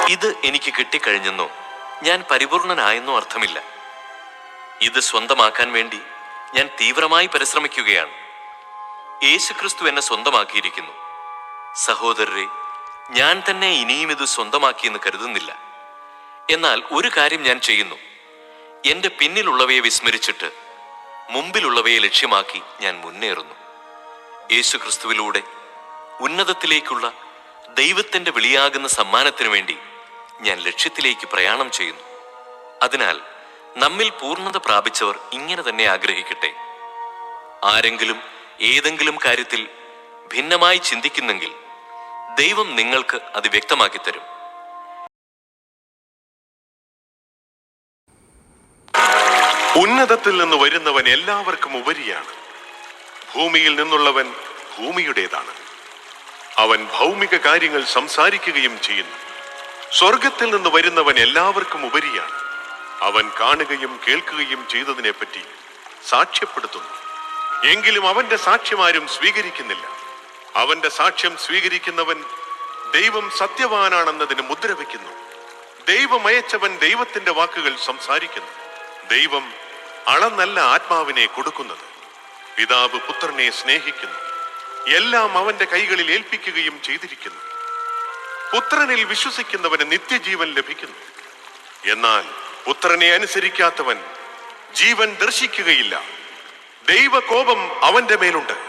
ഇത് എനിക്ക് കിട്ടിക്കഴിഞ്ഞെന്നോ ഞാൻ പരിപൂർണനായെന്നോ അർത്ഥമില്ല. ഇത് സ്വന്തമാക്കാൻ വേണ്ടി ഞാൻ തീവ്രമായി പരിശ്രമിക്കുകയാണ്. യേശുക്രിസ്തു എന്നെ സ്വന്തമാക്കിയിരിക്കുന്നു. സഹോദരരെ, ഞാൻ തന്നെ ഇനിയും ഇത് സ്വന്തമാക്കിയെന്ന് കരുതുന്നില്ല. എന്നാൽ ഒരു കാര്യം ഞാൻ ചെയ്യുന്നു. എന്റെ പിന്നിലുള്ളവയെ വിസ്മരിച്ചിട്ട് മുമ്പിലുള്ളവയെ ലക്ഷ്യമാക്കി ഞാൻ മുന്നേറുന്നു. യേശുക്രിസ്തുവിലൂടെ ഉന്നതത്തിലേക്കുള്ള ദൈവത്തിന്റെ വിളിയാകുന്ന സമ്മാനത്തിനു വേണ്ടി ഞാൻ ലക്ഷ്യത്തിലേക്ക് പ്രയാണം ചെയ്യുന്നു. അതിനാൽ നമ്മിൽ പൂർണ്ണത പ്രാപിച്ചവർ ഇങ്ങനെ തന്നെ ആഗ്രഹിക്കട്ടെ. ആരെങ്കിലും ഏതെങ്കിലും കാര്യത്തിൽ ഭിന്നമായി ചിന്തിക്കുന്നെങ്കിൽ ദൈവം നിങ്ങൾക്ക് അത് വ്യക്തമാക്കി തരും. ഉന്നതത്തിൽ നിന്ന് വരുന്നവൻ എല്ലാവർക്കും ഉപരിയാണ്. ഭൂമിയിൽ നിന്നുള്ളവൻ ഭൂമിയുടേതാണ്. അവൻ ഭൗമിക കാര്യങ്ങൾ സംസാരിക്കുകയും ചെയ്യുന്നു. സ്വർഗത്തിൽ നിന്ന് വരുന്നവൻ എല്ലാവർക്കും ഉപരിയാണ്. അവൻ കാണുകയും കേൾക്കുകയും ചെയ്തതിനെപ്പറ്റി സാക്ഷ്യപ്പെടുത്തുന്നു. എങ്കിലും അവന്റെ സാക്ഷ്യമാരും സ്വീകരിക്കുന്നില്ല. അവന്റെ സാക്ഷ്യം സ്വീകരിക്കുന്നവൻ ദൈവം സത്യവാനാണെന്നതിന് മുദ്ര വയ്ക്കുന്നു. ദൈവം അയച്ചവൻ ദൈവത്തിന്റെ വാക്കുകൾ സംസാരിക്കുന്നു. ദൈവം അളന്നല്ല ആത്മാവിനെ കൊടുക്കുന്നത്. പിതാവ് പുത്രനെ സ്നേഹിക്കുന്നു. എല്ലാം അവന്റെ കൈകളിൽ ഏൽപ്പിക്കുകയും ചെയ്തിരിക്കുന്നു. പുത്രനിൽ വിശ്വസിക്കുന്നവന് നിത്യജീവൻ ലഭിക്കുന്നു. എന്നാൽ പുത്രനെ അനുസരിക്കാത്തവൻ ജീവൻ ദർശിക്കുകയില്ല. ദൈവകോപം അവന്റെ മേലുണ്ട്.